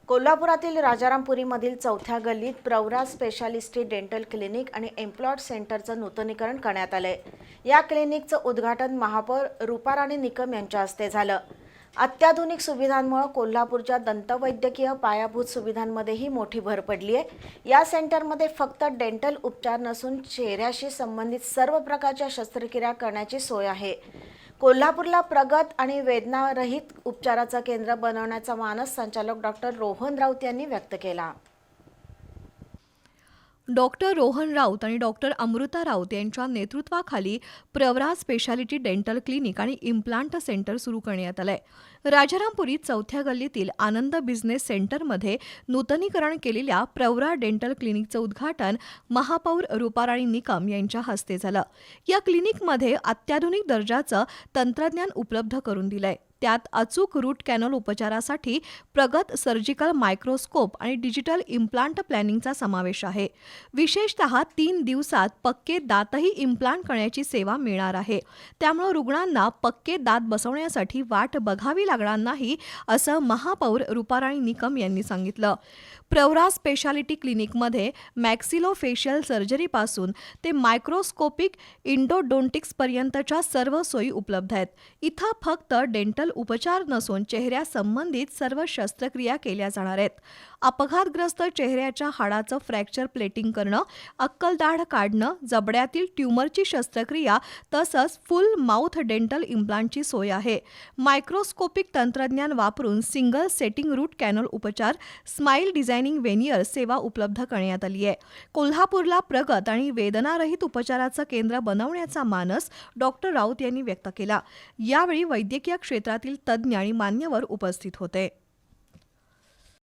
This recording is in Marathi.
कोल्हापुरातील राजारामपुरीमधील चौथ्या गल्लीत प्रवरा स्पेशालिस्टी डेंटल क्लिनिक आणि एम्प्लॉयड सेंटरचं नूतनीकरण करण्यात आलंय। या क्लिनिकचं उद्घाटन महापौर रूपाराणी निकम यांच्या हस्ते झालं। अत्याधुनिक सुविधांमुळे कोल्हापूरच्या दंतवैद्यकीय पायाभूत सुविधांमध्येही मोठी भर पडली आहे। या सेंटरमध्ये फक्त डेंटल उपचार नसून चेहऱ्याशी संबंधित सर्व प्रकारच्या शस्त्रक्रिया करण्याची सोय आहे। कोल्हापूरला प्रगत आणि वेदनारहित उपचाराचं केंद्र बनवण्याचा मानस संचालक डॉक्टर रोहन राऊत यांनी व्यक्त केला। डॉक्टर रोहन राऊत आणि डॉक्टर अमृता राऊत यांच्या नेतृत्वाखाली प्रवरा स्पेशालिटी डेंटल क्लिनिक आणि इम्प्लांट सेंटर सुरू करण्यात आलंय। राजारामपुरी चौथ्या गल्लीतील आनंद बिझनेस सेंटरमध्ये नूतनीकरण केलेल्या प्रवरा डेंटल क्लिनिकचं उद्घाटन महापौर रूपाराणी निकम यांच्या हस्ते झालं। या क्लिनिकमध्ये अत्याधुनिक दर्जाचं तंत्रज्ञान उपलब्ध करून दिलंय। त्यात अचूक रूट कॅनल उपचारासाठी प्रगत सर्जिकल मायक्रोस्कोप आणि डिजिटल इम्प्लांट प्लॅनिंगचा समावेश आहे। विशेषतः 3 दिवसात पक्के दातही इम्प्लांट करण्याची सेवा मिळणार आहे। त्यामुळे रुग्णांना पक्के दात बसवण्यासाठी वाट बघावी लागणार नाही, असं महापौर रूपाराणी निकम यांनी सांगितलं। प्रवरा स्पेशालिटी क्लिनिकमध्ये मॅक्सिलोफेशियल सर्जरीपासून ते मायक्रोस्कोपिक इंडोडोंटिक्सपर्यंतच्या सर्व सोयी उपलब्ध आहेत। इथं फक्त डेंटल उपचार नसून चेहऱ्यासंबंधित सर्व शस्त्रक्रिया केल्या जाणार आहेत। अपघातग्रस्त चेहऱ्याच्या हाडाचं फ्रॅक्चर प्लेटिंग करणं, अक्कलदाढ काढणं, जबड्यातील ट्यूमरची शस्त्रक्रिया तसंच फुल माउथ डेंटल इम्प्लांटची सोय आहे। मायक्रोस्कोपिक तंत्रज्ञान वापरून सिंगल सेटिंग रूट कॅनल उपचार, स्माइल डिझायनिंग वेनियर सेवा उपलब्ध करण्यात आली आहे। कोल्हापूरला प्रगत आणि वेदनारहित उपचाराचं केंद्र बनवण्याचा मानस डॉक्टर राऊत यांनी व्यक्त केला। यावेळी वैद्यकीय क्षेत्रातील तज्ज्ञ आणि मान्यवर उपस्थित होते।